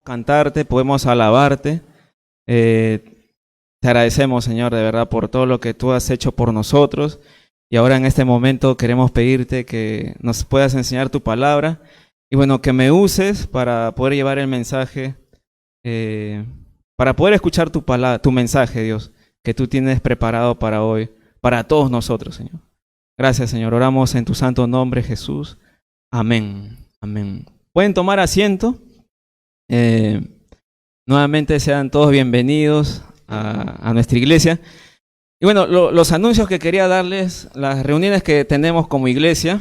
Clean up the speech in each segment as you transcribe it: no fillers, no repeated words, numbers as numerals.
cantarte, podemos alabarte. Te agradecemos, Señor, de verdad, por todo lo que tú has hecho por nosotros. Y ahora en este momento queremos pedirte que nos puedas enseñar tu palabra. Y bueno, que me uses para poder llevar el mensaje, para poder escuchar tu mensaje, Dios, que tú tienes preparado para hoy, para todos nosotros, Señor. Gracias, Señor. Oramos en tu santo nombre, Jesús. Amén. Amén. Pueden tomar asiento. Nuevamente sean todos bienvenidos a nuestra iglesia. Y bueno, los anuncios que quería darles, las reuniones que tenemos como iglesia.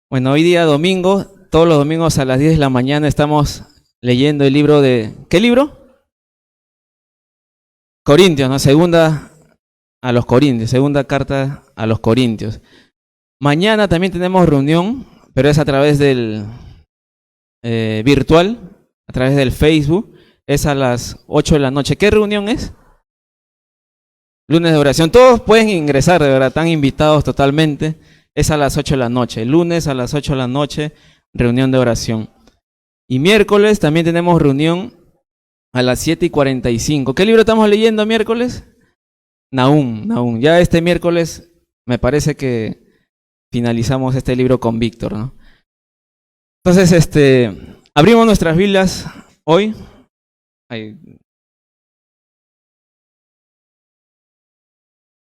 Bueno, hoy día domingo, todos los domingos a las 10 de la mañana estamos leyendo el libro de... ¿Qué libro? Corintios, ¿no? Segunda carta a los Corintios. Mañana también tenemos reunión, pero es a través del virtual, a través del Facebook. Es a las 8 de la noche. ¿Qué reunión es? Lunes de oración. Todos pueden ingresar, de verdad, están invitados totalmente. Es a las 8 de la noche. Lunes a las 8 de la noche, reunión de oración. Y miércoles también tenemos reunión a las 7:45. ¿Qué libro estamos leyendo miércoles? Nahum. Ya este miércoles me parece que finalizamos este libro con Víctor, ¿no? Entonces, abrimos nuestras Biblias hoy.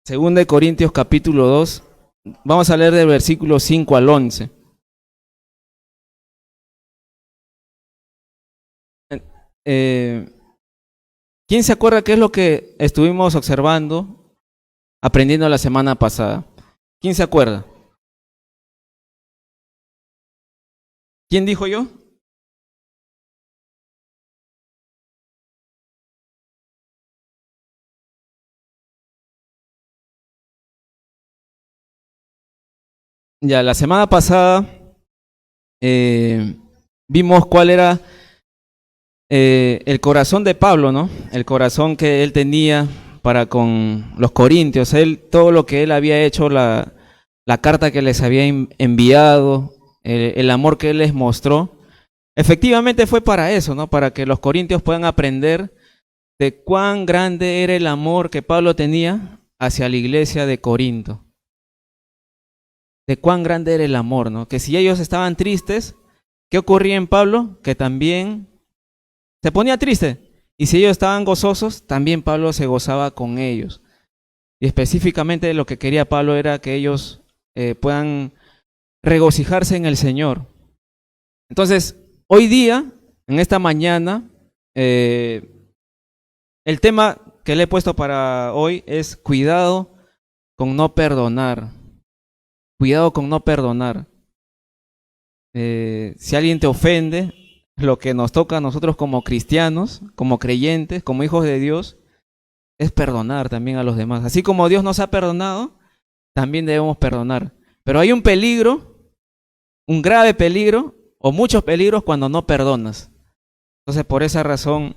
Segunda de Corintios capítulo 2. Vamos a leer del versículo 5 al 11. ¿Quién se acuerda qué es lo que estuvimos observando, aprendiendo la semana pasada? ¿Quién se acuerda? ¿Quién dijo yo? Ya, la semana pasada vimos cuál era el corazón de Pablo, ¿no? El corazón que él tenía para con los corintios. Todo lo que él había hecho, la carta que les había enviado, el amor que él les mostró, efectivamente fue para eso, ¿no? Para que los corintios puedan aprender de cuán grande era el amor que Pablo tenía hacia la iglesia de Corinto. De cuán grande era el amor, ¿no? Que si ellos estaban tristes, ¿qué ocurría en Pablo? Que también se ponía triste. Y si ellos estaban gozosos, también Pablo se gozaba con ellos. Y específicamente lo que quería Pablo era que ellos puedan regocijarse en el Señor. Entonces, hoy día, en esta mañana, el tema que le he puesto para hoy es cuidado con no perdonar. Cuidado con no perdonar. Si alguien te ofende, lo que nos toca a nosotros como cristianos, como creyentes, como hijos de Dios, es perdonar también a los demás. Así como Dios nos ha perdonado, también debemos perdonar. Pero hay un peligro, un grave peligro, o muchos peligros cuando no perdonas. Entonces, por esa razón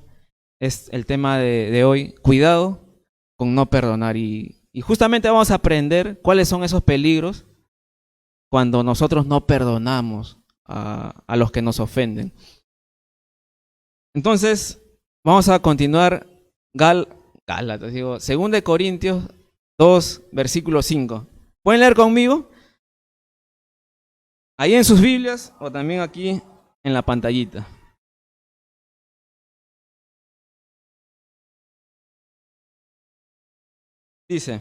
es el tema de hoy. Cuidado con no perdonar. Y justamente vamos a aprender cuáles son esos peligros cuando nosotros no perdonamos a los que nos ofenden. Entonces, vamos a continuar Gálatas, digo, 2 Corintios 2, versículo 5. ¿Pueden leer conmigo? Ahí en sus Biblias o también aquí en la pantallita. Dice,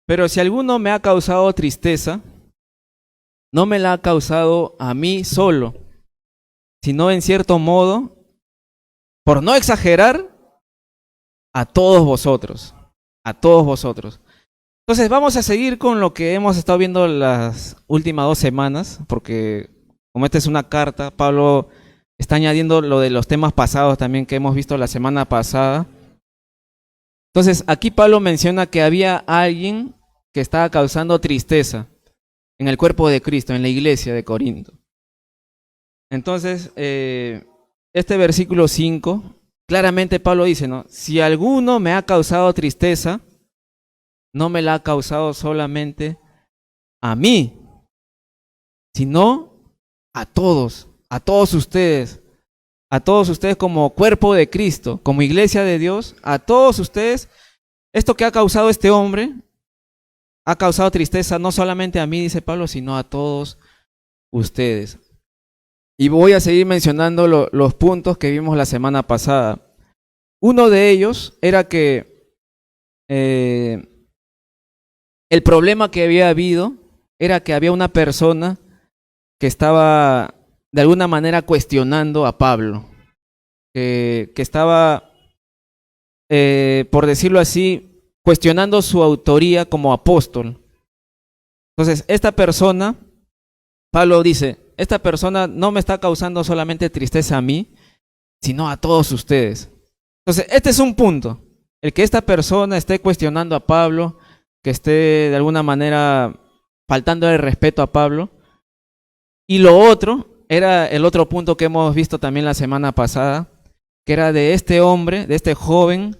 pero si alguno me ha causado tristeza, no me la ha causado a mí solo, sino en cierto modo, por no exagerar, a todos vosotros. A todos vosotros. Entonces vamos a seguir con lo que hemos estado viendo las últimas 2 semanas, porque como esta es una carta, Pablo está añadiendo lo de los temas pasados también que hemos visto la semana pasada. Entonces aquí Pablo menciona que había alguien que estaba causando tristeza en el cuerpo de Cristo, en la iglesia de Corinto. Entonces, este versículo 5, claramente Pablo dice, ¿no? Si alguno me ha causado tristeza, no me la ha causado solamente a mí, sino a todos. a todos ustedes como cuerpo de Cristo, como iglesia de Dios, a todos ustedes, esto que ha causado este hombre, ha causado tristeza no solamente a mí, dice Pablo, sino a todos ustedes. Y voy a seguir mencionando los puntos que vimos la semana pasada. Uno de ellos era que el problema que había habido era que había una persona que estaba de alguna manera cuestionando a Pablo, que estaba, por decirlo así, cuestionando su autoría como apóstol. Entonces, esta persona, Pablo dice, esta persona no me está causando solamente tristeza a mí, sino a todos ustedes. Entonces, este es un punto. El que esta persona esté cuestionando a Pablo, que esté de alguna manera faltando el respeto a Pablo. Y lo otro, era el otro punto que hemos visto también la semana pasada, que era de este hombre, de este joven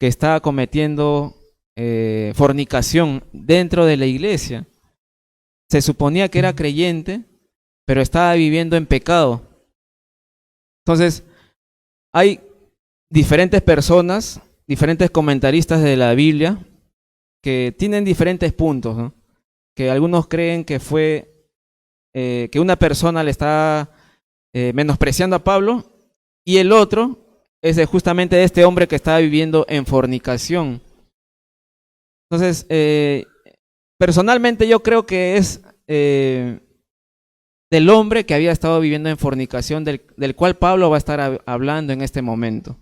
que estaba cometiendo fornicación dentro de la iglesia. Se suponía que era creyente, pero estaba viviendo en pecado. Entonces, hay diferentes personas, diferentes comentaristas de la Biblia, que tienen diferentes puntos, ¿no? Que algunos creen que fue que una persona le está menospreciando a Pablo, y el otro es justamente de este hombre que estaba viviendo en fornicación. Entonces, personalmente yo creo que es del hombre que había estado viviendo en fornicación, del cual Pablo va a estar hablando en este momento.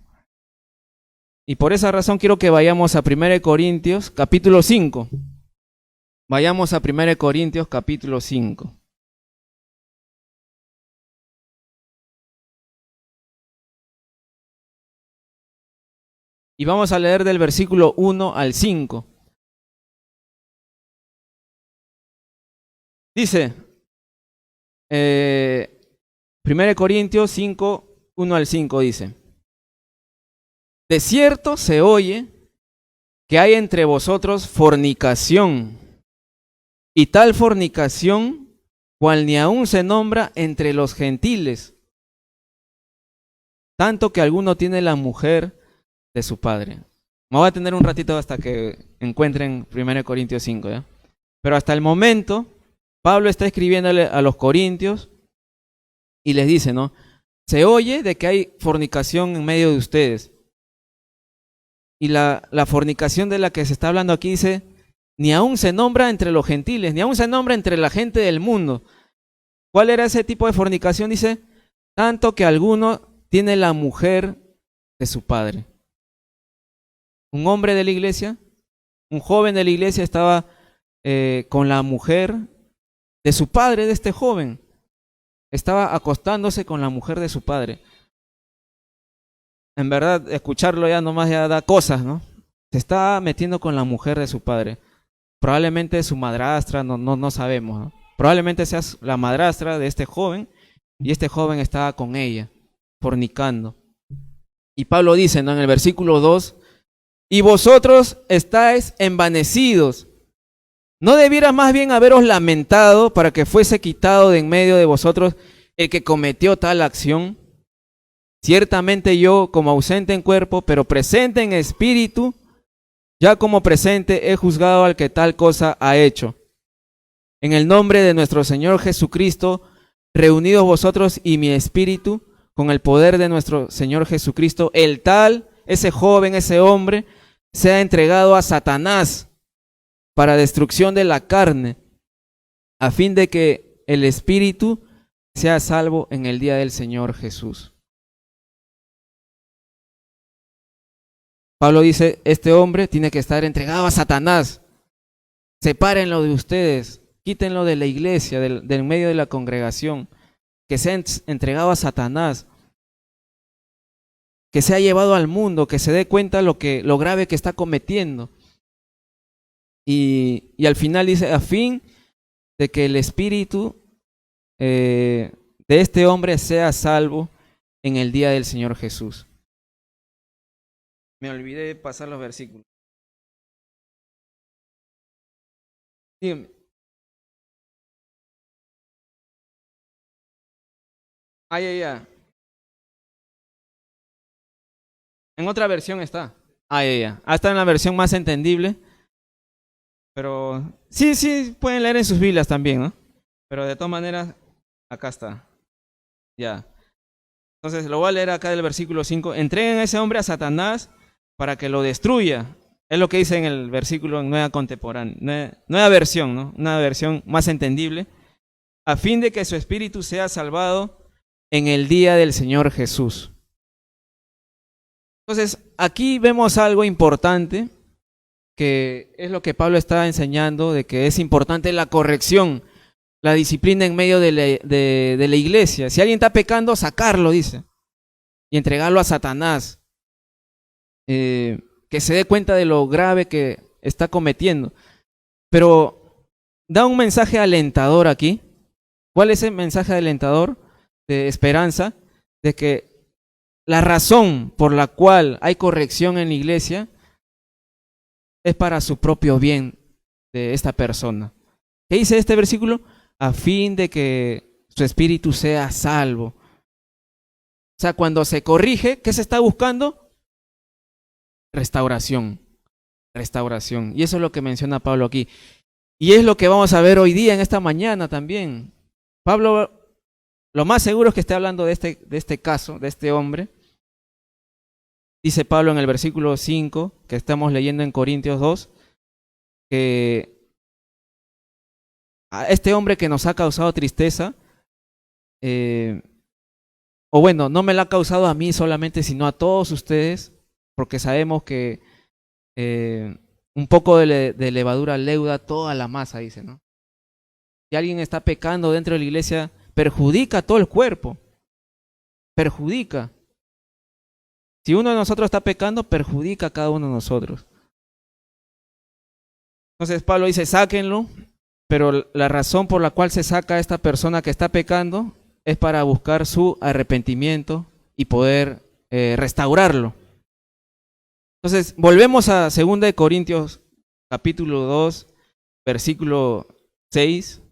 Y por esa razón quiero que vayamos a 1 Corintios capítulo 5. Vayamos a 1 Corintios capítulo 5. Y vamos a leer del versículo 1 al 5. Dice, 1 Corintios 5, 1 al 5 dice, de cierto se oye que hay entre vosotros fornicación, y tal fornicación cual ni aun se nombra entre los gentiles, tanto que alguno tiene la mujer de su padre. Me voy a tener un ratito hasta que encuentren 1 Corintios 5, ¿ya? Pero hasta el momento, Pablo está escribiéndole a los corintios y les dice, ¿no? Se oye de que hay fornicación en medio de ustedes. Y la fornicación de la que se está hablando aquí dice, ni aún se nombra entre los gentiles, ni aún se nombra entre la gente del mundo. ¿Cuál era ese tipo de fornicación? Dice, tanto que alguno tiene la mujer de su padre. Un hombre de la iglesia, un joven de la iglesia estaba con la mujer de su padre, de este joven. Estaba acostándose con la mujer de su padre. En verdad, escucharlo ya nomás ya da cosas, ¿no? Se está metiendo con la mujer de su padre. Probablemente su madrastra, no sabemos, ¿no? Probablemente sea la madrastra de este joven y este joven estaba con ella, fornicando. Y Pablo dice, ¿no? En el versículo 2, y vosotros estáis envanecidos. ¿No debiera más bien haberos lamentado para que fuese quitado de en medio de vosotros el que cometió tal acción? Ciertamente yo, como ausente en cuerpo, pero presente en espíritu, ya como presente he juzgado al que tal cosa ha hecho. En el nombre de nuestro Señor Jesucristo, reunidos vosotros y mi espíritu, con el poder de nuestro Señor Jesucristo, el tal, ese joven, ese hombre, sea entregado a Satanás para destrucción de la carne, a fin de que el espíritu sea salvo en el día del Señor Jesús. Pablo dice, este hombre tiene que estar entregado a Satanás. Sepárenlo de ustedes, quítenlo de la iglesia, del medio de la congregación, que sea entregado a Satanás, que sea llevado al mundo, que se dé cuenta lo grave que está cometiendo. Y al final dice, a fin de que el espíritu de este hombre sea salvo en el día del Señor Jesús. Me olvidé de pasar los versículos. Dígame. Ah, ya, ya. En otra versión está. Ah, ya, ya. Ah, está en la versión más entendible. Pero sí, sí, pueden leer en sus Biblias también, ¿no? Pero de todas maneras, acá está. Ya. Entonces lo voy a leer acá del versículo 5. Entreguen a ese hombre a Satanás para que lo destruya. Es lo que dice en el versículo nueva contemporánea, nueva versión, ¿no? Una versión más entendible. A fin de que su espíritu sea salvado en el día del Señor Jesús. Entonces, aquí vemos algo importante, que es lo que Pablo está enseñando, de que es importante la corrección, la disciplina en medio de la iglesia. Si alguien está pecando, sacarlo, dice, y entregarlo a Satanás, que se dé cuenta de lo grave que está cometiendo. Pero da un mensaje alentador aquí. ¿Cuál es el mensaje alentador de esperanza? De que la razón por la cual hay corrección en la iglesia es para su propio bien de esta persona. ¿Qué dice este versículo? A fin de que su espíritu sea salvo. O sea, cuando se corrige, ¿qué se está buscando? Restauración. Restauración. Y eso es lo que menciona Pablo aquí. Y es lo que vamos a ver hoy día, en esta mañana también. Pablo, lo más seguro es que esté hablando de este caso, de este hombre. Dice Pablo en el versículo 5, que estamos leyendo en Corintios 2, que a este hombre que nos ha causado tristeza, o bueno, no me la ha causado a mí solamente, sino a todos ustedes, porque sabemos que un poco de levadura leuda toda la masa, dice, ¿no? Si alguien está pecando dentro de la iglesia, perjudica a todo el cuerpo, perjudica. Si uno de nosotros está pecando, perjudica a cada uno de nosotros. Entonces Pablo dice, sáquenlo, pero la razón por la cual se saca a esta persona que está pecando es para buscar su arrepentimiento y poder restaurarlo. Entonces, volvemos a 2 Corintios capítulo 2, versículo 6.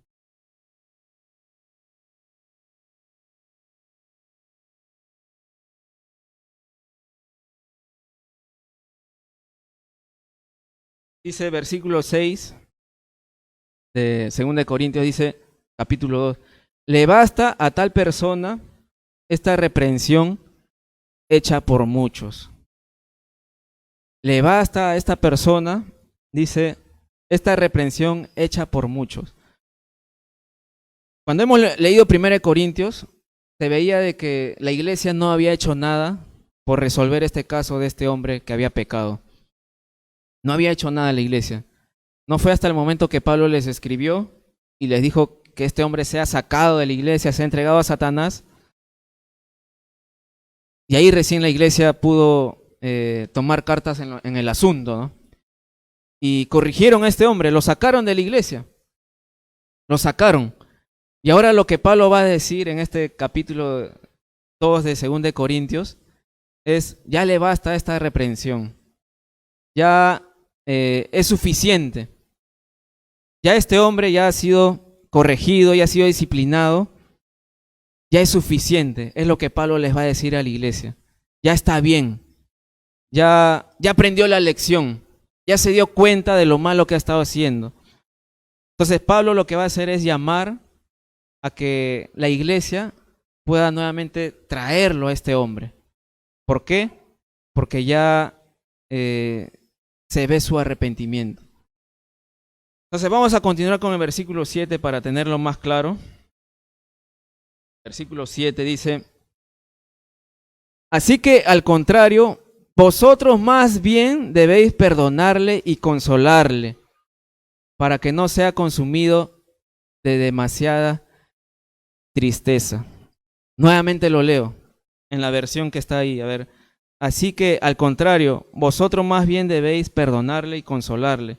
Dice versículo 6 de 2 Corintios, dice capítulo 2. Le basta a tal persona esta reprensión hecha por muchos. Le basta a esta persona, dice, esta reprensión hecha por muchos. Cuando hemos leído 1 Corintios, se veía de que la iglesia no había hecho nada por resolver este caso de este hombre que había pecado. No había hecho nada la iglesia. No fue hasta el momento que Pablo les escribió y les dijo que este hombre sea sacado de la iglesia, sea entregado a Satanás. Y ahí recién la iglesia pudo tomar cartas en el asunto, ¿no? Y corrigieron a este hombre, lo sacaron de la iglesia. Lo sacaron. Y ahora lo que Pablo va a decir en este capítulo 2 de 2 Corintios es, ya le basta esta reprensión. Ya es suficiente. Ya este hombre ya ha sido corregido, ya ha sido disciplinado. Ya es suficiente. Es lo que Pablo les va a decir a la iglesia. Ya está bien. Ya aprendió la lección. Ya se dio cuenta de lo malo que ha estado haciendo. Entonces Pablo lo que va a hacer es llamar a que la iglesia pueda nuevamente traerlo a este hombre. ¿Por qué? Porque ya se ve su arrepentimiento. Entonces vamos a continuar con el versículo 7 para tenerlo más claro. Versículo 7 dice, así que al contrario, vosotros más bien debéis perdonarle y consolarle, para que no sea consumido de demasiada tristeza. Nuevamente lo leo en la versión que está ahí. A ver, así que al contrario, vosotros más bien debéis perdonarle y consolarle,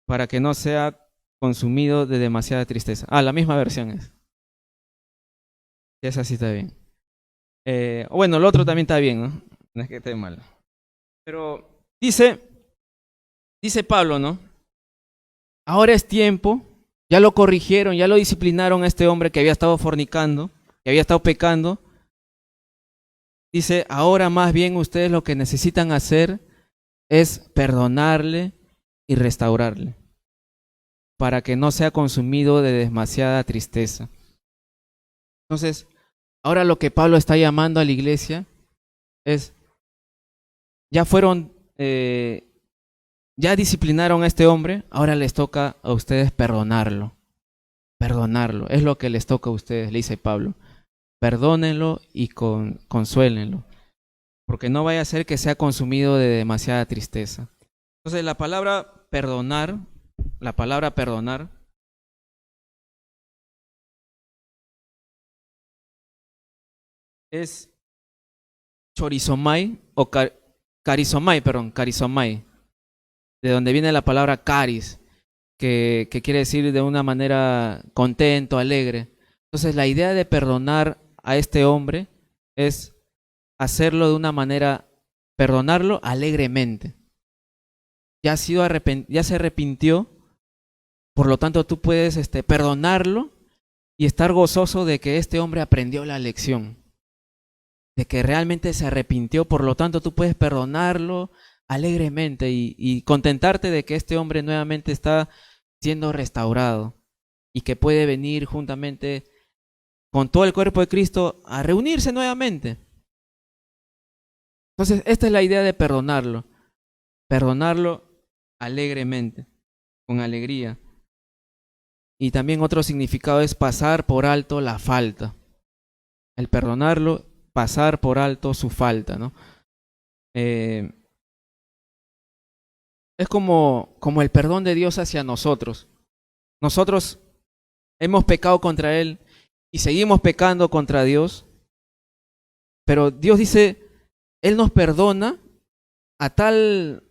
para que no sea consumido de demasiada tristeza. Ah, la misma versión es. Esa sí está bien. Bueno, el otro también está bien, ¿no? No es que esté mal. Pero dice Pablo, ¿no? Ahora es tiempo, ya lo corrigieron, ya lo disciplinaron a este hombre que había estado fornicando, que había estado pecando. dice, ahora más bien ustedes lo que necesitan hacer es perdonarle y restaurarle, para que no sea consumido de demasiada tristeza. Entonces, ahora lo que Pablo está llamando a la iglesia es, ya fueron, ya disciplinaron a este hombre, ahora les toca a ustedes perdonarlo. Perdonarlo, es lo que les toca a ustedes, le dice Pablo. Perdónenlo y consuélenlo, porque no vaya a ser que sea consumido de demasiada tristeza. Entonces la palabra perdonar es chorizomai o carizomai, de donde viene la palabra caris, que quiere decir de una manera contento, alegre. Entonces la idea de perdonar a este hombre es hacerlo de una manera, perdonarlo alegremente. Ya se arrepintió, por lo tanto tú puedes perdonarlo y estar gozoso de que este hombre aprendió la lección, de que realmente se arrepintió, por lo tanto tú puedes perdonarlo alegremente y contentarte de que este hombre nuevamente está siendo restaurado y que puede venir juntamente con todo el cuerpo de Cristo a reunirse nuevamente. Entonces, esta es la idea de perdonarlo alegremente, con alegría. Y también otro significado es pasar por alto la falta. El perdonarlo, pasar por alto su falta, ¿no? Es como el perdón de Dios hacia nosotros. Nosotros hemos pecado contra Él y seguimos pecando contra Dios, pero Dios dice, Él nos perdona a tal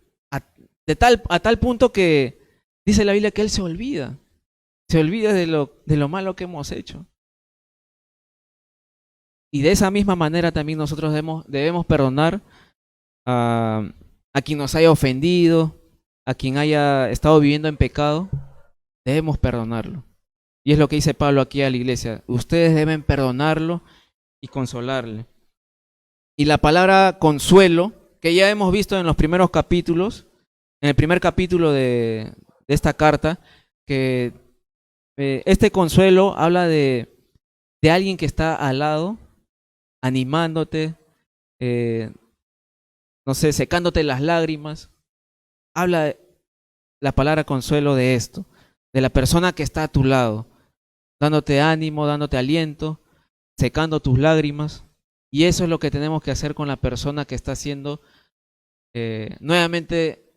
punto que dice la Biblia que Él se olvida de lo malo que hemos hecho. Y de esa misma manera también nosotros debemos perdonar a quien nos haya ofendido, a quien haya estado viviendo en pecado, debemos perdonarlo. Y es lo que dice Pablo aquí a la iglesia. Ustedes deben perdonarlo y consolarle. Y la palabra consuelo, que ya hemos visto en los primeros capítulos, en el primer capítulo de esta carta, que este consuelo habla de alguien que está al lado, animándote, no sé, secándote las lágrimas. Habla la palabra consuelo de esto, de la persona que está a tu lado, dándote ánimo, dándote aliento, secando tus lágrimas. Y eso es lo que tenemos que hacer con la persona que está siendo nuevamente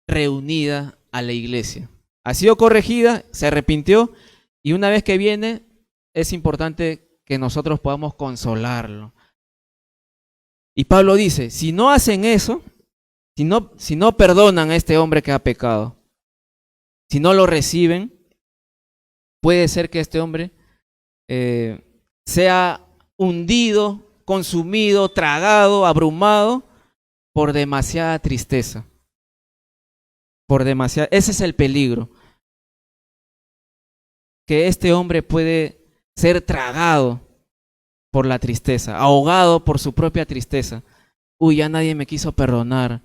reunida a la iglesia. Ha sido corregida, se arrepintió y una vez que viene es importante que nosotros podamos consolarlo. Y Pablo dice, si no hacen eso, si no perdonan a este hombre que ha pecado, si no lo reciben, puede ser que este hombre sea hundido, consumido, tragado, abrumado por demasiada tristeza. Ese es el peligro. Que este hombre puede ser tragado por la tristeza, ahogado por su propia tristeza. Uy, ya nadie me quiso perdonar.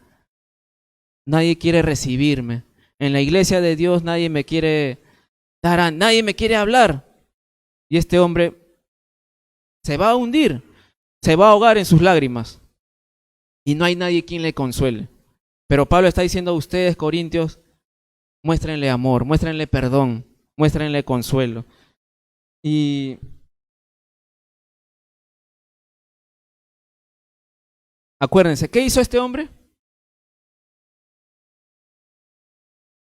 Nadie quiere recibirme. En la iglesia de Dios nadie me quiere dar, nadie me quiere hablar. Y este hombre se va a hundir, se va a ahogar en sus lágrimas. Y no hay nadie quien le consuele. Pero Pablo está diciendo a ustedes, corintios, muéstrenle amor, muéstrenle perdón, muéstrenle consuelo. Y acuérdense, ¿qué hizo este hombre?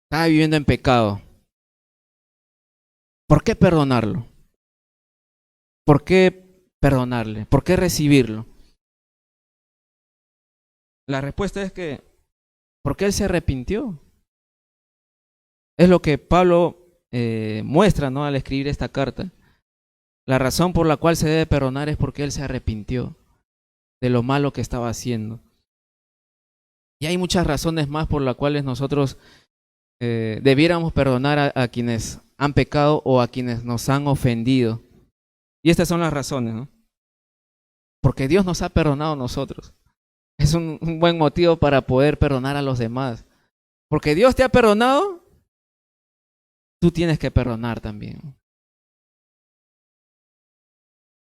Estaba viviendo en pecado. ¿Por qué perdonarlo? ¿Por qué perdonarle? ¿Por qué recibirlo? La respuesta es que porque él se arrepintió. Es lo que Pablo muestra, ¿no? Al escribir esta carta. La razón por la cual se debe perdonar es porque él se arrepintió de lo malo que estaba haciendo. Y hay muchas razones más por las cuales nosotros debiéramos perdonar a quienes han pecado o a quienes nos han ofendido. Y estas son las razones, ¿no? porque Dios nos ha perdonado a nosotros. Es un buen motivo para poder perdonar a los demás. Porque Dios te ha perdonado, tú tienes que perdonar también.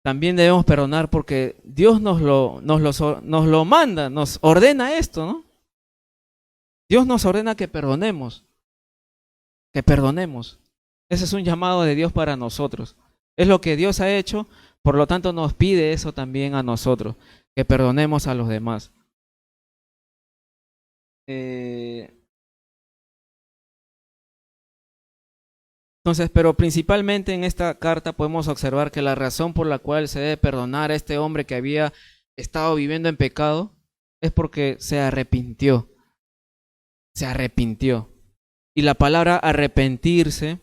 También debemos perdonar porque Dios nos lo manda, nos ordena esto, ¿no? Dios nos ordena que perdonemos, que perdonemos. Ese es un llamado de Dios para nosotros. Es lo que Dios ha hecho, por lo tanto nos pide eso también a nosotros, que perdonemos a los demás. Entonces, pero principalmente en esta carta podemos observar que la razón por la cual se debe perdonar a este hombre que había estado viviendo en pecado es porque se arrepintió. Se arrepintió. Y la palabra arrepentirse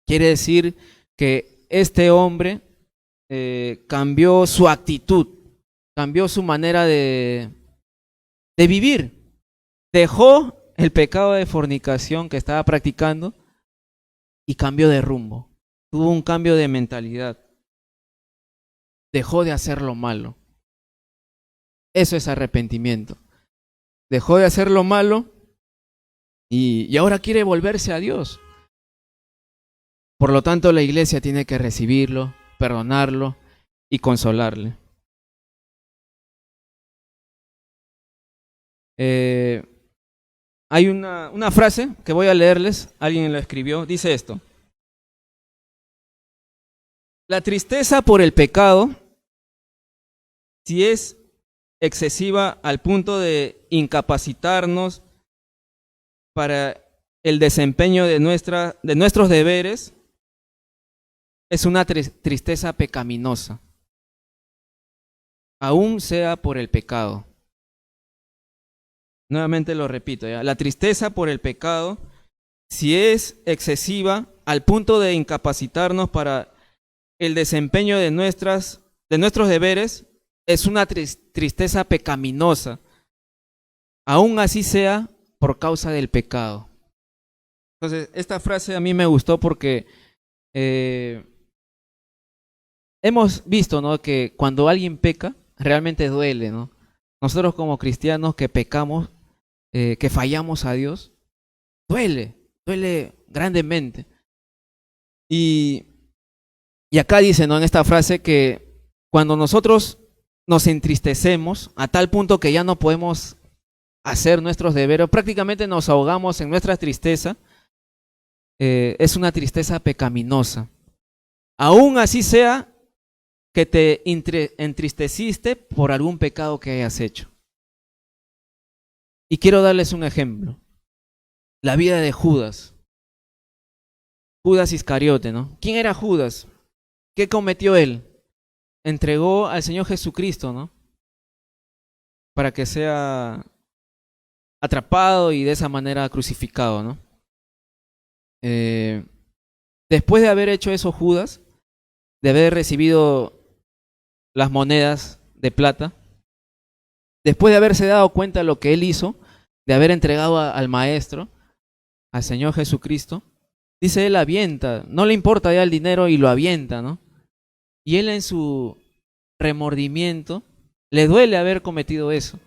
quiere decir que este hombre cambió su actitud, cambió su manera de vivir. Dejó el pecado de fornicación que estaba practicando y cambió de rumbo. Tuvo un cambio de mentalidad. Dejó de hacer lo malo. Eso es arrepentimiento. Dejó de hacer lo malo y ahora quiere volverse a Dios. Por lo tanto, la iglesia tiene que recibirlo, perdonarlo y consolarle. Hay una frase que voy a leerles, alguien la escribió, dice esto: la tristeza por el pecado, si es excesiva al punto de incapacitarnos para el desempeño de nuestros deberes, es una tristeza pecaminosa, aún sea por el pecado. Nuevamente lo repito, ¿ya? La tristeza por el pecado, si es excesiva al punto de incapacitarnos para el desempeño de nuestros deberes, es una tristeza pecaminosa, aún así sea por causa del pecado. Entonces, esta frase a mí me gustó porque hemos visto, ¿no?, que cuando alguien peca, realmente duele, ¿no? Nosotros como cristianos que pecamos, que fallamos a Dios, duele grandemente. Y acá dice, ¿no?, en esta frase, que cuando nosotros nos entristecemos a tal punto que ya no podemos hacer nuestros deberes, prácticamente nos ahogamos en nuestra tristeza, es una tristeza pecaminosa. Aún así sea que te entristeciste por algún pecado que hayas hecho. Y quiero darles un ejemplo. La vida de Judas. Judas Iscariote, ¿no? ¿Quién era Judas? ¿Qué cometió él? Entregó al Señor Jesucristo, ¿no?, para que sea atrapado y de esa manera crucificado, ¿no? Después de haber hecho eso Judas, de haber recibido las monedas de plata, después de haberse dado cuenta de lo que él hizo, de haber entregado al Maestro, al Señor Jesucristo, dice, él avienta, no le importa ya el dinero y lo avienta, ¿no? Y él en su remordimiento le duele haber cometido eso.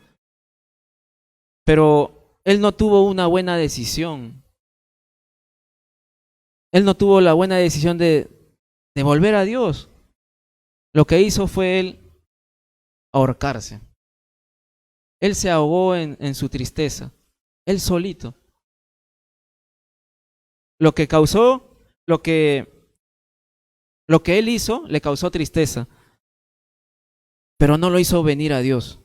Pero él no tuvo una buena decisión. Él no tuvo la buena decisión de volver a Dios. Lo que hizo fue él ahorcarse. Él se ahogó en su tristeza, él solito. Lo que él hizo le causó tristeza, pero no lo hizo venir a Dios,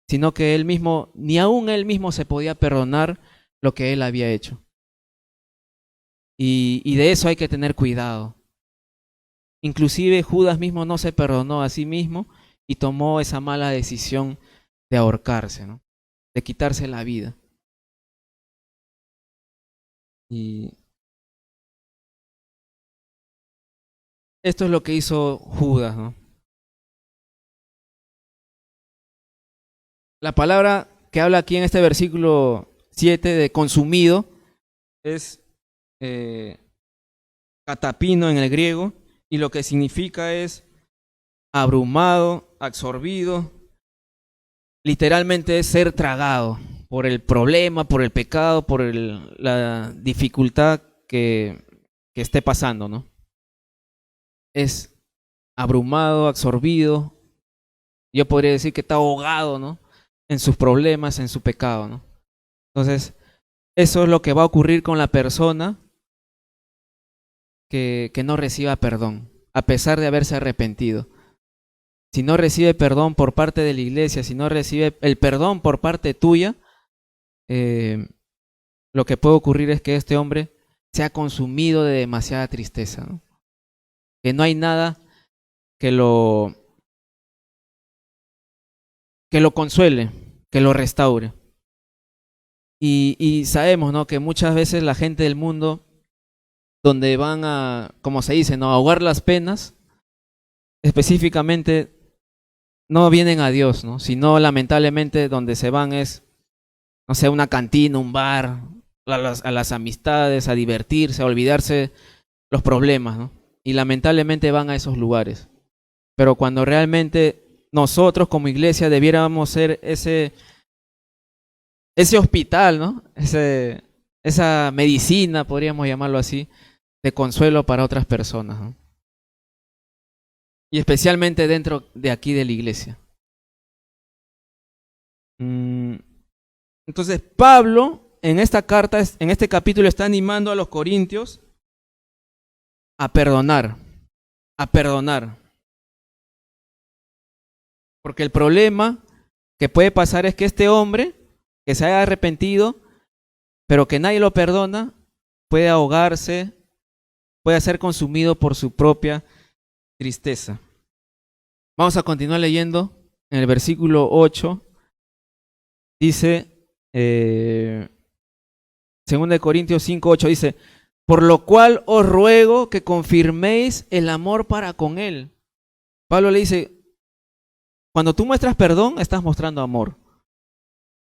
sino que él mismo, ni aún él mismo se podía perdonar lo que él había hecho. Y de eso hay que tener cuidado. Inclusive Judas mismo no se perdonó a sí mismo y tomó esa mala decisión de ahorcarse, ¿no?, de quitarse la vida. Y esto es lo que hizo Judas, ¿no? La palabra que habla aquí en este versículo 7 de consumido es catapino en el griego, y lo que significa es abrumado, absorbido. Literalmente es ser tragado por el problema, por el pecado, por la dificultad que esté pasando, ¿no? Es abrumado, absorbido. Yo podría decir que está ahogado, ¿no? En sus problemas, en su pecado, ¿no? Entonces, eso es lo que va a ocurrir con la persona que no reciba perdón, a pesar de haberse arrepentido. Si no recibe perdón por parte de la iglesia, si no recibe el perdón por parte tuya, lo que puede ocurrir es que este hombre sea consumido de demasiada tristeza, ¿no? Que no hay nada que lo consuele, que lo restaure. Y sabemos, ¿no?, que muchas veces la gente del mundo, donde van a, como se dice, ¿no?, ahogar las penas, específicamente no vienen a Dios, ¿no?, sino lamentablemente donde se van es, no sé, una cantina, un bar, a las amistades, a divertirse, a olvidarse los problemas, ¿no? Y lamentablemente van a esos lugares. Pero cuando realmente nosotros como iglesia debiéramos ser ese hospital, ¿no? Esa medicina, podríamos llamarlo así, de consuelo para otras personas, ¿no? Y especialmente dentro de aquí de la iglesia. Entonces Pablo en esta carta, en este capítulo, está animando a los corintios a perdonar, a perdonar. Porque el problema que puede pasar es que este hombre, que se haya arrepentido, pero que nadie lo perdona, puede ahogarse, puede ser consumido por su propia tristeza. Vamos a continuar leyendo en el versículo 8. Dice, 2 Corintios 5:8 dice, por lo cual os ruego que confirméis el amor para con él. Pablo le dice, cuando tú muestras perdón, estás mostrando amor.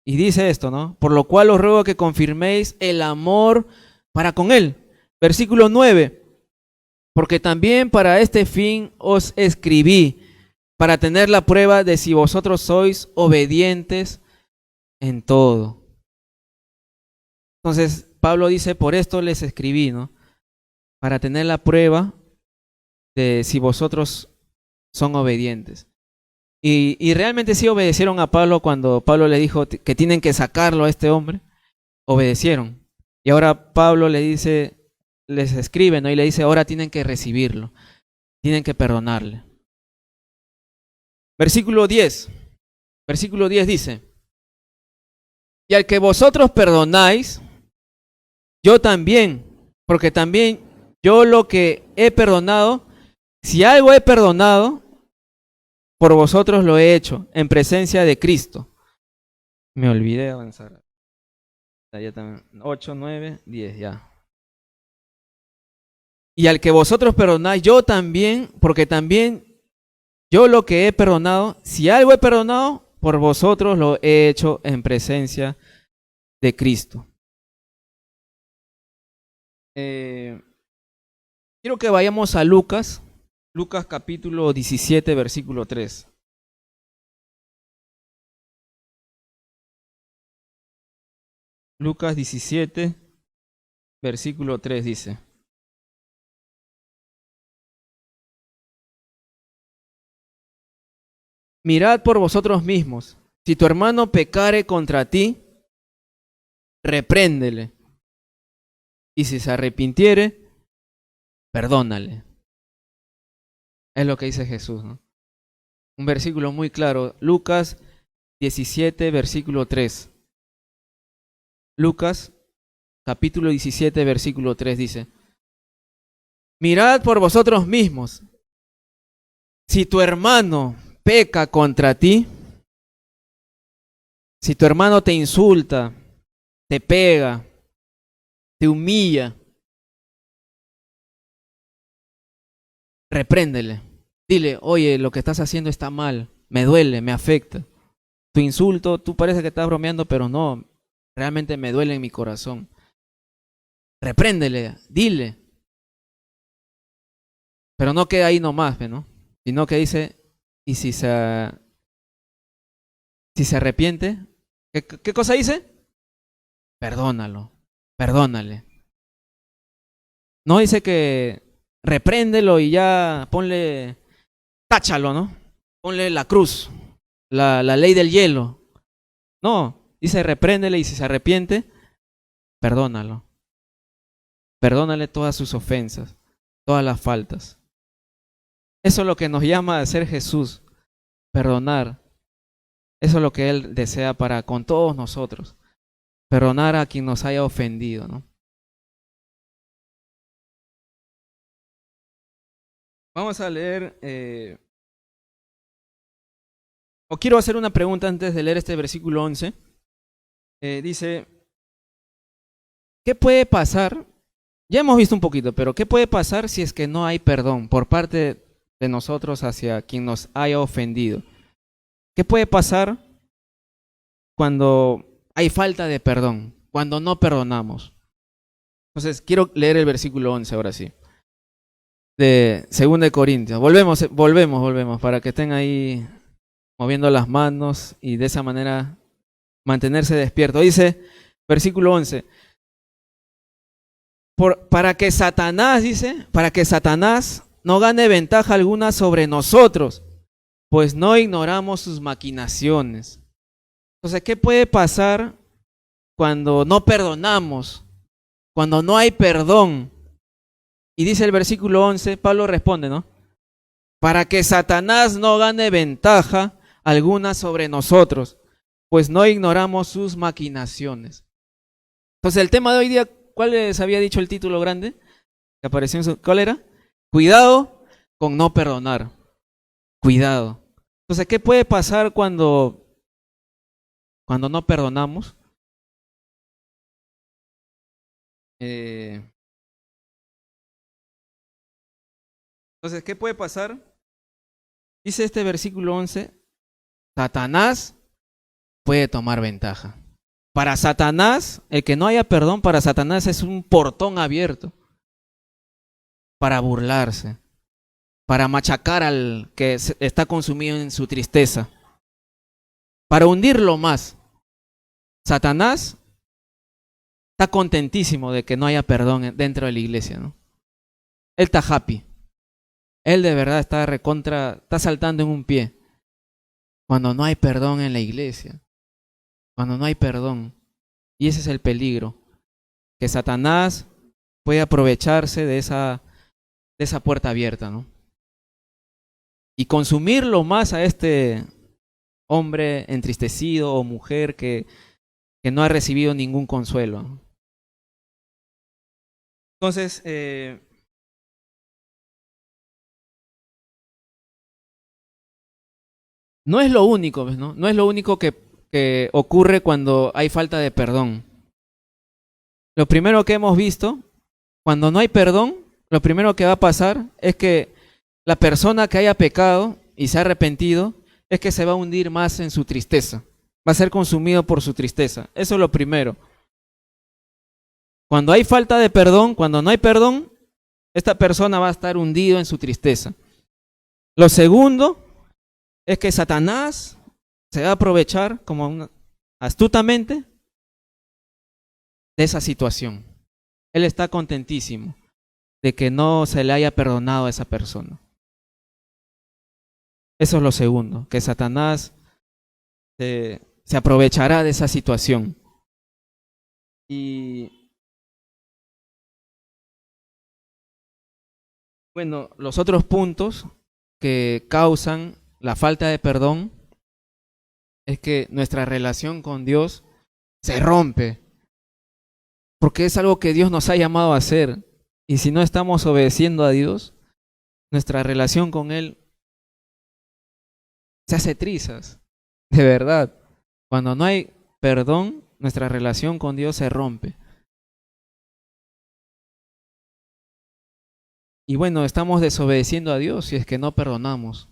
Y dice esto, ¿no? Por lo cual os ruego que confirméis el amor para con él. Versículo 9. Porque también para este fin os escribí, para tener la prueba de si vosotros sois obedientes en todo. Entonces, Pablo dice, por esto les escribí, ¿no? Para tener la prueba de si vosotros son obedientes. Y realmente sí obedecieron a Pablo cuando Pablo le dijo que tienen que sacarlo a este hombre. Obedecieron. Y ahora Pablo le dice, les escribe, ¿no? Y le dice, ahora tienen que recibirlo. Tienen que perdonarle. Versículo 10. Versículo 10 dice, y al que vosotros perdonáis, yo también, porque también yo lo que he perdonado, si algo he perdonado, por vosotros lo he hecho, en presencia de Cristo. Me olvidé de avanzar. Ya también. 8, 9, 10, ya. Y al que vosotros perdonáis, yo también, porque también yo lo que he perdonado, si algo he perdonado, por vosotros lo he hecho en presencia de Cristo. Quiero que vayamos a Lucas. Lucas capítulo 17, versículo 3. Lucas 17, versículo 3 dice. Mirad por vosotros mismos, si tu hermano pecare contra ti, repréndele. Y si se arrepintiere, perdónale. Es lo que dice Jesús, ¿no? Un versículo muy claro. Lucas 17, versículo 3. Lucas, capítulo 17, versículo 3 dice, mirad por vosotros mismos, si tu hermano peca contra ti, si tu hermano te insulta, te pega, te humilla, repréndele. Dile, oye, lo que estás haciendo está mal, me duele, me afecta. Tu insulto, tú parece que estás bromeando, pero no, realmente me duele en mi corazón. Repréndele, dile. Pero no queda ahí nomás, ¿no? Sino que dice, y si se arrepiente, ¿qué cosa dice? Perdónalo, perdónale. No dice que repréndelo y ya ponle, táchalo, ¿no? Ponle la cruz, la ley del hielo. No, dice repréndele y si se arrepiente, perdónalo. Perdónale todas sus ofensas, todas las faltas. Eso es lo que nos llama a hacer Jesús, perdonar. Eso es lo que Él desea para con todos nosotros. Perdonar a quien nos haya ofendido, ¿no? Vamos a leer, o quiero hacer una pregunta antes de leer este versículo 11. Dice, ¿qué puede pasar? Ya hemos visto un poquito, pero ¿qué puede pasar si es que no hay perdón por parte de nosotros hacia quien nos haya ofendido? ¿Qué puede pasar cuando hay falta de perdón, cuando no perdonamos? Entonces, quiero leer el versículo 11 ahora sí, de 2 de Corintios. Volvemos, para que estén ahí moviendo las manos y de esa manera mantenerse despierto. Dice, versículo 11, para que Satanás no gane ventaja alguna sobre nosotros, pues no ignoramos sus maquinaciones. Entonces, ¿qué puede pasar cuando no perdonamos? Cuando no hay perdón. Y dice el versículo 11, Pablo responde, ¿no? Para que Satanás no gane ventaja alguna sobre nosotros, pues no ignoramos sus maquinaciones. Entonces, el tema de hoy día, ¿cuál les había dicho el título grande? Que apareció ¿cuál era? Cuidado con no perdonar. Cuidado. Entonces, ¿qué puede pasar cuando no perdonamos? Entonces, ¿qué puede pasar? Dice este versículo 11, Satanás puede tomar ventaja. Para Satanás, el que no haya perdón, para Satanás es un portón abierto para burlarse, para machacar al que está consumido en su tristeza, para hundirlo más. Satanás está contentísimo de que no haya perdón dentro de la iglesia, ¿no? Él está happy. Él de verdad está saltando en un pie. Cuando no hay perdón en la iglesia, cuando no hay perdón. Y ese es el peligro, que Satanás puede aprovecharse de esa puerta abierta, ¿no? Y consumirlo más a este hombre entristecido o mujer que no ha recibido ningún consuelo, ¿no? Entonces, no es lo único, ¿no? No es lo único que ocurre cuando hay falta de perdón. Lo primero que hemos visto, cuando no hay perdón, lo primero que va a pasar es que la persona que haya pecado y se ha arrepentido es que se va a hundir más en su tristeza. Va a ser consumido por su tristeza. Eso es lo primero. Cuando hay falta de perdón, cuando no hay perdón, esta persona va a estar hundido en su tristeza. Lo segundo es que Satanás se va a aprovechar astutamente de esa situación. Él está contentísimo de que no se le haya perdonado a esa persona. Eso es lo segundo, que Satanás se aprovechará de esa situación. Y bueno, los otros puntos que causan la falta de perdón es que nuestra relación con Dios se rompe, porque es algo que Dios nos ha llamado a hacer. Y si no estamos obedeciendo a Dios, nuestra relación con Él se hace trizas, de verdad. Cuando no hay perdón, nuestra relación con Dios se rompe. Y bueno, estamos desobedeciendo a Dios si es que no perdonamos.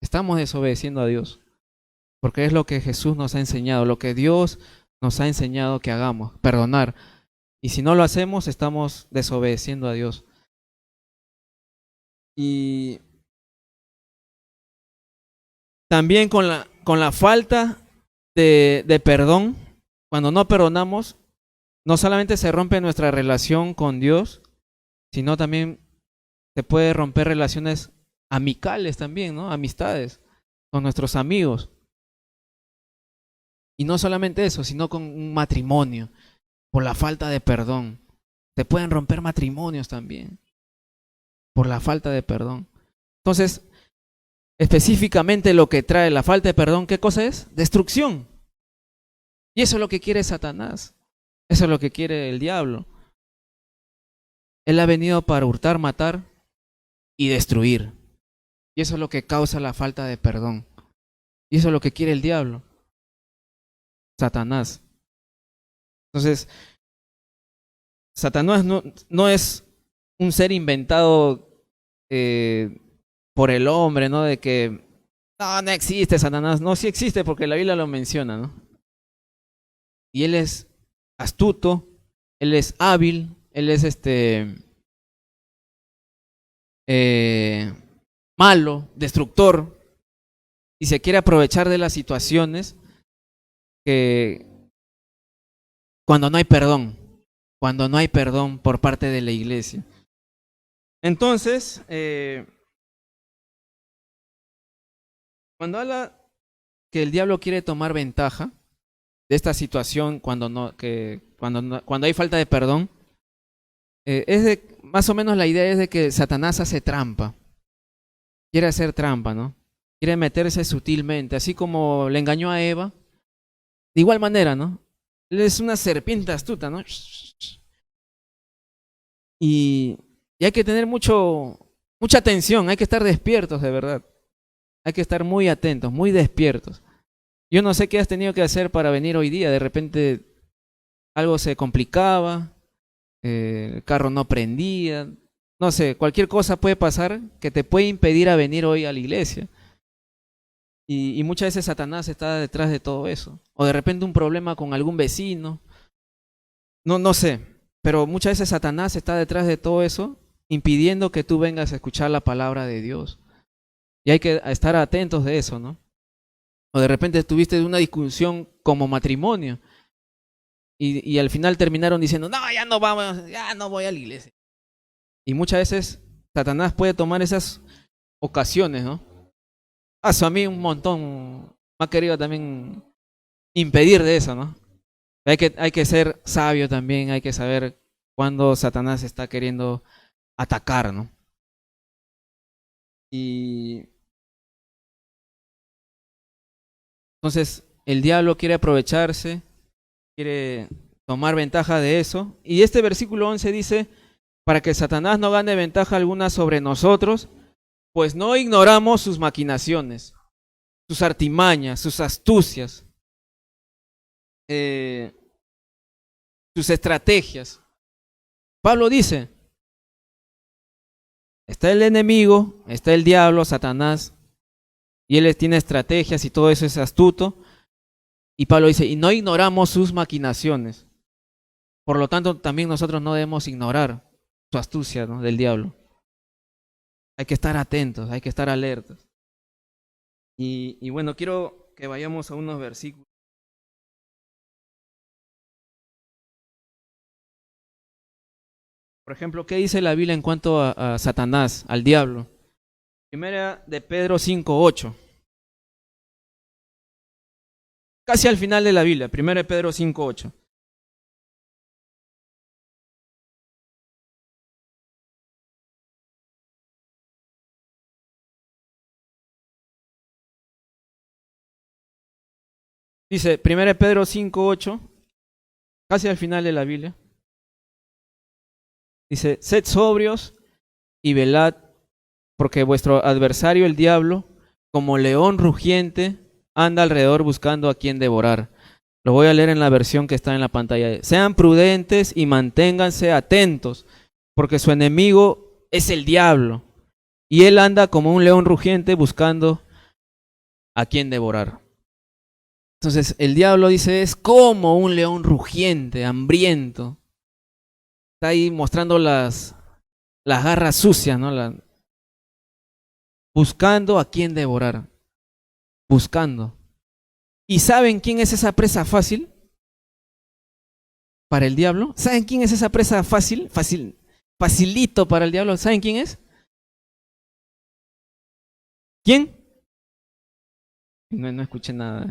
Estamos desobedeciendo a Dios, porque es lo que Jesús nos ha enseñado, lo que Dios nos ha enseñado que hagamos, perdonar. Y si no lo hacemos, estamos desobedeciendo a Dios. Y También con la falta de perdón, cuando no perdonamos, no solamente se rompe nuestra relación con Dios, sino también se puede romper relaciones amicales también, ¿no? Amistades con nuestros amigos. Y no solamente eso, sino con un matrimonio, por la falta de perdón. Se pueden romper matrimonios también, por la falta de perdón. Entonces, específicamente lo que trae la falta de perdón, ¿qué cosa es? Destrucción. Y eso es lo que quiere Satanás. Eso es lo que quiere el diablo. Él ha venido para hurtar, matar y destruir. Y eso es lo que causa la falta de perdón. Y eso es lo que quiere el diablo. Satanás. Entonces, Satanás no es un ser inventado por el hombre, ¿no? De que no existe Satanás. No, sí existe porque la Biblia lo menciona, ¿no? Y él es astuto, él es hábil, él es malo, destructor, y se quiere aprovechar de las situaciones que cuando no hay perdón por parte de la iglesia. Entonces, cuando habla que el diablo quiere tomar ventaja de esta situación cuando hay falta de perdón, más o menos la idea es de que Satanás hace trampa, quiere hacer trampa, ¿no? Quiere meterse sutilmente, así como le engañó a Eva, de igual manera, ¿no? Él es una serpiente astuta, ¿no? Y hay que tener mucha atención, hay que estar despiertos de verdad. Hay que estar muy atentos, muy despiertos. Yo no sé qué has tenido que hacer para venir hoy día. De repente algo se complicaba, el carro no prendía, no sé, cualquier cosa puede pasar que te puede impedir a venir hoy a la iglesia. Y muchas veces Satanás está detrás de todo eso. O de repente un problema con algún vecino. No sé, pero muchas veces Satanás está detrás de todo eso, impidiendo que tú vengas a escuchar la palabra de Dios. Y hay que estar atentos de eso, ¿no? O de repente tuviste una discusión como matrimonio y al final terminaron diciendo, no, ya no vamos, ya no voy a la iglesia. Y muchas veces Satanás puede tomar esas ocasiones, ¿no? A mí un montón me ha querido también impedir de eso, ¿no? Hay que ser sabio también, hay que saber cuándo Satanás está queriendo atacar, ¿no? Y entonces el diablo quiere aprovecharse, quiere tomar ventaja de eso. Y este versículo 11 dice, para que Satanás no gane ventaja alguna sobre nosotros, pues no ignoramos sus maquinaciones, sus artimañas, sus astucias, sus estrategias. Pablo dice, está el enemigo, está el diablo, Satanás, y él tiene estrategias y todo eso es astuto. Y Pablo dice, y no ignoramos sus maquinaciones. Por lo tanto, también nosotros no debemos ignorar su astucia, ¿no? Del diablo. Hay que estar atentos, hay que estar alertas. Y bueno, quiero que vayamos a unos versículos. Por ejemplo, ¿qué dice la Biblia en cuanto a Satanás, al diablo? Primera de Pedro 5:8. Casi al final de la Biblia, primera de Pedro 5:8. Dice, primera de Pedro 5:8, casi al final de la Biblia. Dice, sed sobrios y velad, porque vuestro adversario el diablo, como león rugiente, anda alrededor buscando a quien devorar. Lo voy a leer en la versión que está en la pantalla. Sean prudentes y manténganse atentos, porque su enemigo es el diablo, y él anda como un león rugiente buscando a quien devorar. Entonces el diablo dice, es como un león rugiente, hambriento. Está ahí mostrando las garras sucias, ¿no? Buscando a quien devorar. buscando. ¿Y saben quién es esa presa fácil para el diablo? ¿Saben quién es esa presa fácil? Facilito para el diablo. ¿Saben quién es? ¿Quién? No escuché nada.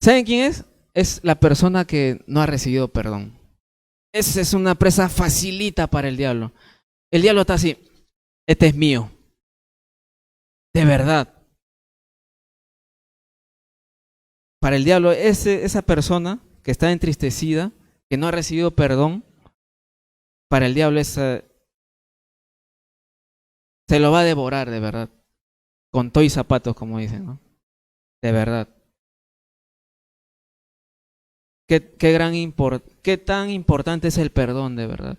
¿Saben quién es? Es la persona que no ha recibido perdón. Esa es una presa facilita para el diablo. El diablo está así, este es mío. De verdad. Para el diablo, esa persona que está entristecida, que no ha recibido perdón, para el diablo se lo va a devorar de verdad. Con todo y zapatos, como dicen, ¿no? De verdad. ¿Qué tan importante es el perdón, de verdad?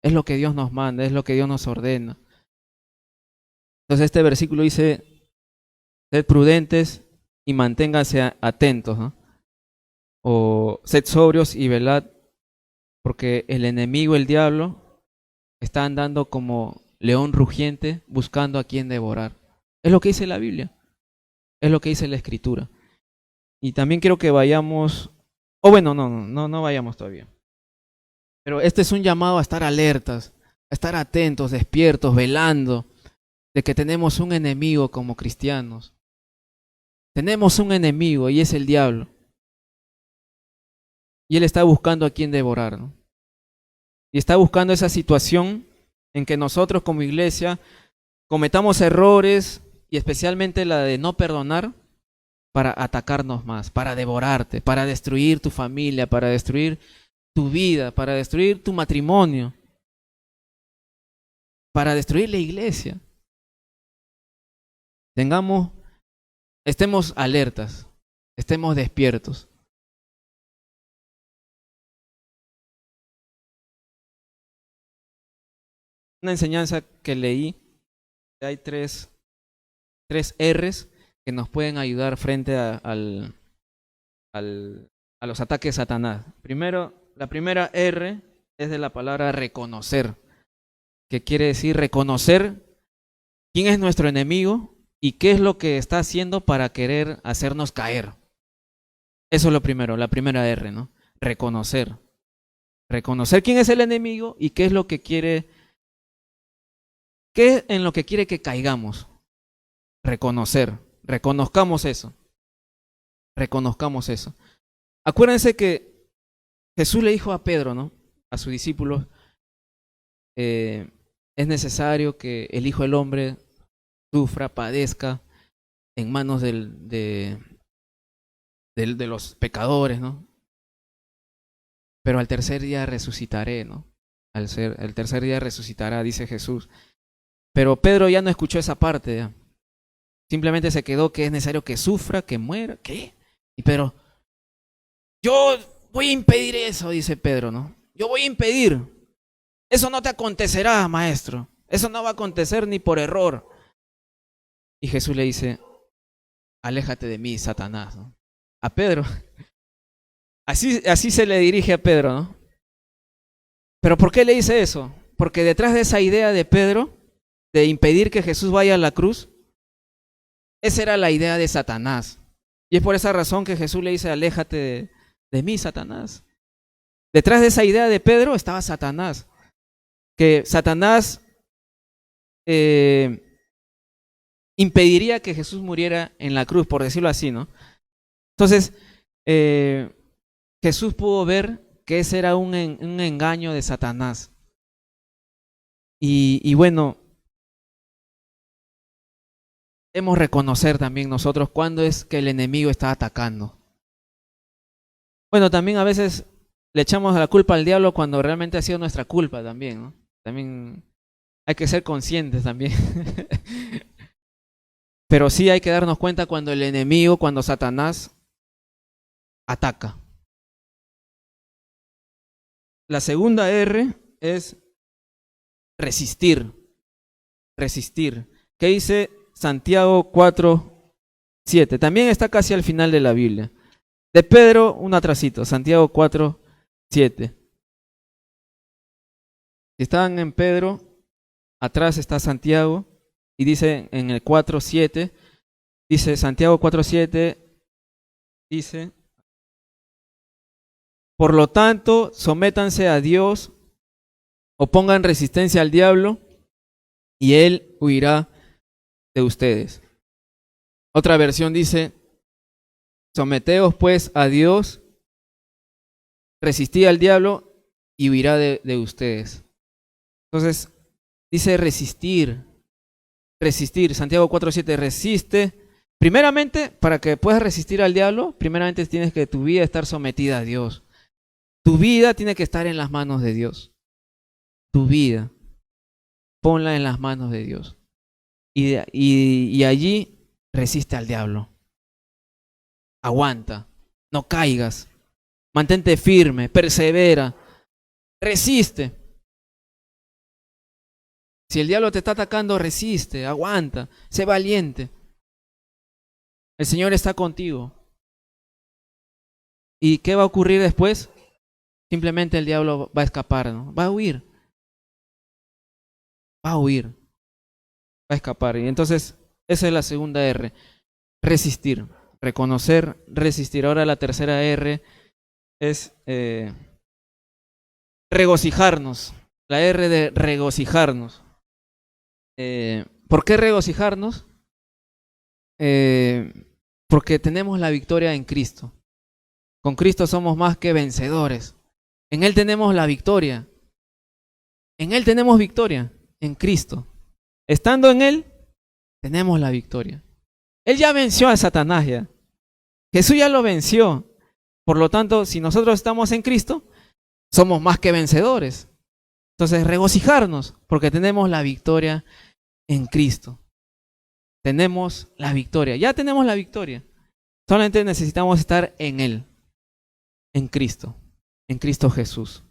Es lo que Dios nos manda, es lo que Dios nos ordena. Entonces este versículo dice, sed prudentes y manténganse atentos, ¿no? O sed sobrios y velad, porque el enemigo, el diablo, está andando como león rugiente buscando a quien devorar. Es lo que dice la Biblia, es lo que dice la Escritura. Y también quiero que vayamos, no vayamos todavía. Pero este es un llamado a estar alertas, a estar atentos, despiertos, velando, de que tenemos un enemigo como cristianos. Tenemos un enemigo y es el diablo. Y él está buscando a quien devorar, ¿no? Y está buscando esa situación en que nosotros como iglesia cometamos errores y especialmente la de no perdonar para atacarnos más, para devorarte, para destruir tu familia, para destruir tu vida, para destruir tu matrimonio, para destruir la iglesia. Estemos alertas, estemos despiertos. Una enseñanza que leí, hay tres R's que nos pueden ayudar frente a los ataques de Satanás. Primero, la primera R es de la palabra reconocer, que quiere decir reconocer quién es nuestro enemigo y qué es lo que está haciendo para querer hacernos caer. Eso es lo primero, la primera R, ¿no? Reconocer. Reconocer quién es el enemigo y qué es lo que quiere, qué es en lo que quiere que caigamos. Reconocer. Reconozcamos eso. Reconozcamos eso. Acuérdense que Jesús le dijo a Pedro, ¿no? A sus discípulos, es necesario que el Hijo del Hombre sufra, padezca en manos de los pecadores, ¿no? Pero al tercer día resucitaré, ¿no? El tercer día resucitará, dice Jesús. Pero Pedro ya no escuchó esa parte, ¿ya? Simplemente se quedó que es necesario que sufra, que muera. ¿Qué? Y Pedro, yo voy a impedir eso, dice Pedro, ¿no? Yo voy a impedir. Eso no te acontecerá, maestro. Eso no va a acontecer ni por error. Y Jesús le dice, aléjate de mí, Satanás, ¿no? A Pedro. Así se le dirige a Pedro, ¿no? Pero ¿por qué le dice eso? Porque detrás de esa idea de Pedro, de impedir que Jesús vaya a la cruz, esa era la idea de Satanás. Y es por esa razón que Jesús le dice, aléjate de mí, Satanás. Detrás de esa idea de Pedro estaba Satanás. Que Satanás impediría que Jesús muriera en la cruz, por decirlo así, ¿no? Entonces, Jesús pudo ver que ese era un engaño de Satanás. Y bueno, debemos reconocer también nosotros cuándo es que el enemigo está atacando. Bueno, también a veces le echamos la culpa al diablo cuando realmente ha sido nuestra culpa también, ¿no? También hay que ser conscientes también. Pero sí hay que darnos cuenta cuando el enemigo, cuando Satanás ataca. La segunda R es resistir. Resistir. ¿Qué dice Santiago 4:7? También está casi al final de la Biblia. De Pedro, un atrasito. Santiago 4:7. Si están en Pedro, atrás está Santiago y dice en el 4:7, Dice Santiago 4:7, dice, por lo tanto, sométanse a Dios, opongan resistencia al diablo, y él huirá de ustedes. Otra versión dice, someteos pues a Dios, resistid al diablo, y huirá de ustedes. Entonces, dice resistir, Santiago 4:7, resiste. Primeramente, para que puedas resistir al diablo, primeramente tienes que tu vida estar sometida a Dios. Tu vida tiene que estar en las manos de Dios. Tu vida, ponla en las manos de Dios. Y allí resiste al diablo. Aguanta, no caigas, mantente firme, persevera, resiste. Si el diablo te está atacando, resiste, aguanta, sé valiente. El Señor está contigo. ¿Y qué va a ocurrir después? Simplemente el diablo va a escapar, ¿no? Va a huir. Va a huir. Va a escapar. Y entonces, esa es la segunda R. Resistir. Reconocer, resistir. Ahora la tercera R es regocijarnos. La R de regocijarnos. ¿Por qué regocijarnos? Porque tenemos la victoria en Cristo. Con Cristo somos más que vencedores. En Él tenemos la victoria. En Él tenemos victoria. En Cristo. Estando en Él, tenemos la victoria. Él ya venció a Satanás ya. Jesús ya lo venció. Por lo tanto, si nosotros estamos en Cristo, somos más que vencedores. Entonces, regocijarnos porque tenemos la victoria en Cristo. Tenemos la victoria. Ya tenemos la victoria. Solamente necesitamos estar en Él. En Cristo Jesús.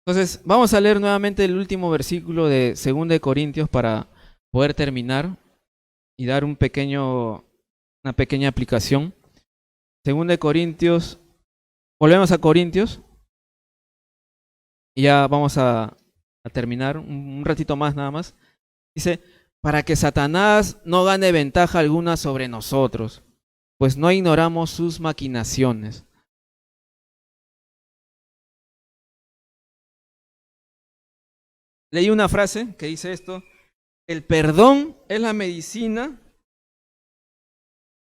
Entonces, vamos a leer nuevamente el último versículo de 2 de Corintios para poder terminar y dar una pequeña aplicación. 2 de Corintios, volvemos a Corintios y ya vamos a terminar un ratito más nada más. Dice, para que Satanás no gane ventaja alguna sobre nosotros, pues no ignoramos sus maquinaciones. Leí una frase que dice esto: el perdón es la medicina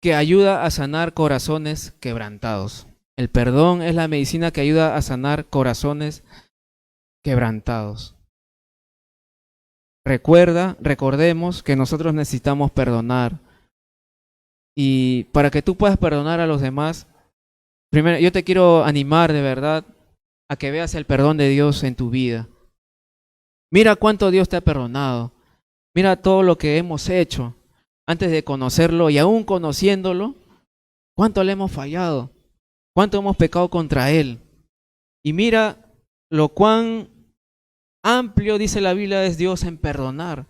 que ayuda a sanar corazones quebrantados. El perdón es la medicina que ayuda a sanar corazones quebrantados. Recordemos que nosotros necesitamos perdonar. Y para que tú puedas perdonar a los demás, primero yo te quiero animar de verdad a que veas el perdón de Dios en tu vida. Mira cuánto Dios te ha perdonado. Mira todo lo que hemos hecho antes de conocerlo y aún conociéndolo, cuánto le hemos fallado, cuánto hemos pecado contra Él. Y mira lo cuán amplio, dice la Biblia, es Dios en perdonar.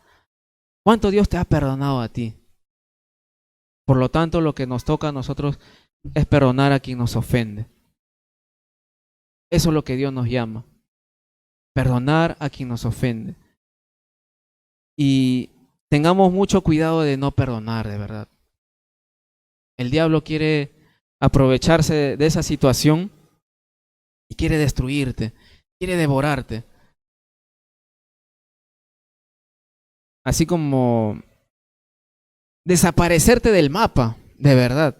¿Cuánto Dios te ha perdonado a ti? Por lo tanto, lo que nos toca a nosotros es perdonar a quien nos ofende. Eso es lo que Dios nos llama. Perdonar a quien nos ofende. Y tengamos mucho cuidado de no perdonar, de verdad. El diablo quiere aprovecharse de esa situación y quiere destruirte, quiere devorarte. Así como desaparecerte del mapa, de verdad.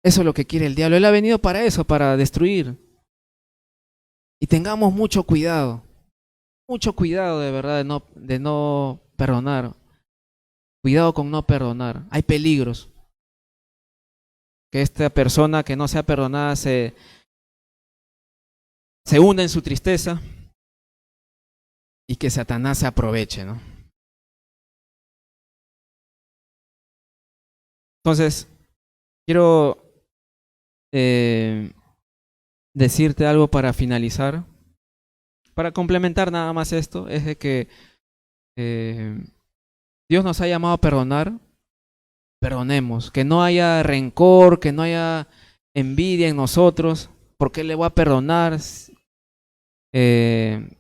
Eso es lo que quiere el diablo. Él ha venido para eso, para destruir. Y tengamos mucho cuidado de verdad de no perdonar. Cuidado con no perdonar. Hay peligros. Que esta persona que no sea perdonada se hunde en su tristeza y que Satanás se aproveche, ¿no? Entonces, quiero decirte algo para finalizar. Para complementar nada más esto, es de que Dios nos ha llamado a perdonar, perdonemos, que no haya rencor, que no haya envidia en nosotros. ¿Por qué le voy a perdonar? Él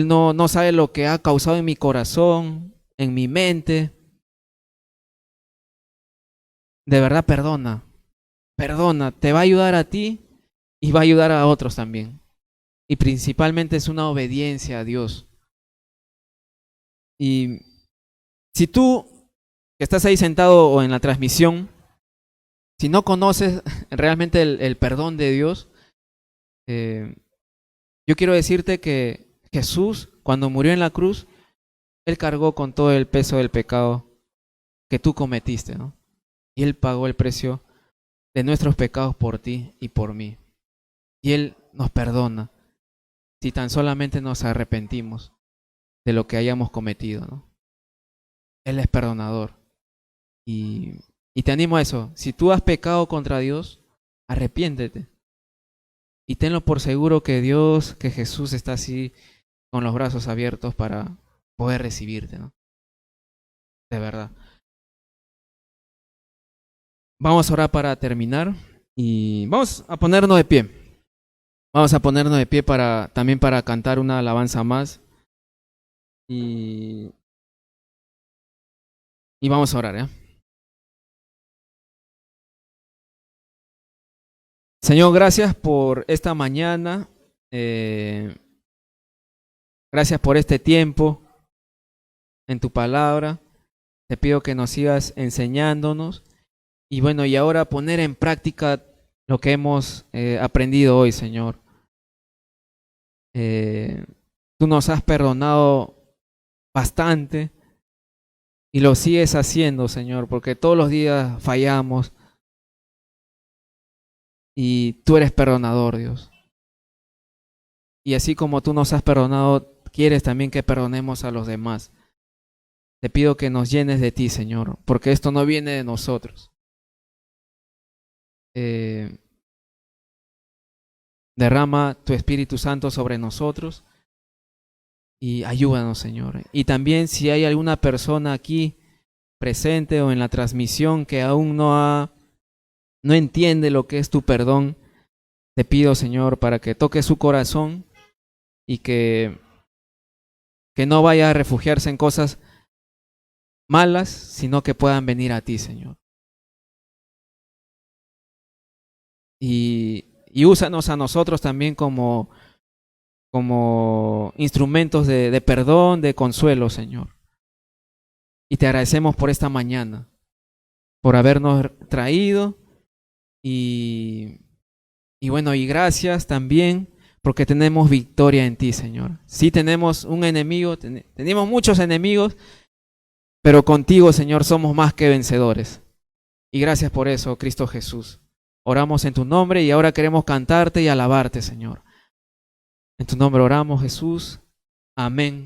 no sabe lo que ha causado en mi corazón, en mi mente. de verdad perdona. Perdona, te va a ayudar a ti y va a ayudar a otros también. Y principalmente es una obediencia a Dios. Y si tú que estás ahí sentado o en la transmisión, si no conoces realmente el perdón de Dios, yo quiero decirte que Jesús, cuando murió en la cruz, Él cargó con todo el peso del pecado que tú cometiste, ¿no? Y Él pagó el precio de nuestros pecados por ti y por mí. Y Él nos perdona si tan solamente nos arrepentimos de lo que hayamos cometido, ¿no? Él es perdonador. Y te animo a eso. Si tú has pecado contra Dios, arrepiéntete. Y tenlo por seguro que Dios, que Jesús está así con los brazos abiertos para poder recibirte, ¿no? De verdad. Vamos a orar para terminar y vamos a ponernos de pie. Vamos a ponernos de pie también para cantar una alabanza más. Y vamos a orar, ¿eh? Señor, gracias por esta mañana. Gracias por este tiempo en tu palabra. Te pido que nos sigas enseñándonos. Y bueno, y ahora poner en práctica lo que hemos aprendido hoy, Señor. Tú nos has perdonado bastante y lo sigues haciendo, Señor, porque todos los días fallamos y tú eres perdonador, Dios. Y así como tú nos has perdonado, quieres también que perdonemos a los demás. Te pido que nos llenes de ti, Señor, porque esto no viene de nosotros. Derrama tu Espíritu Santo sobre nosotros y ayúdanos, Señor. Y también si hay alguna persona aquí presente o en la transmisión que aún no entiende lo que es tu perdón, te pido, Señor, para que toque su corazón y que no vaya a refugiarse en cosas malas, sino que puedan venir a ti, Señor. Y úsanos a nosotros también como instrumentos de perdón, de consuelo, Señor. Y te agradecemos por esta mañana, por habernos traído y bueno, y gracias también porque tenemos victoria en ti, Señor. Sí tenemos un enemigo, tenemos muchos enemigos, pero contigo, Señor, somos más que vencedores. Y gracias por eso, Cristo Jesús. Oramos en tu nombre y ahora queremos cantarte y alabarte, Señor. En tu nombre oramos, Jesús. Amén.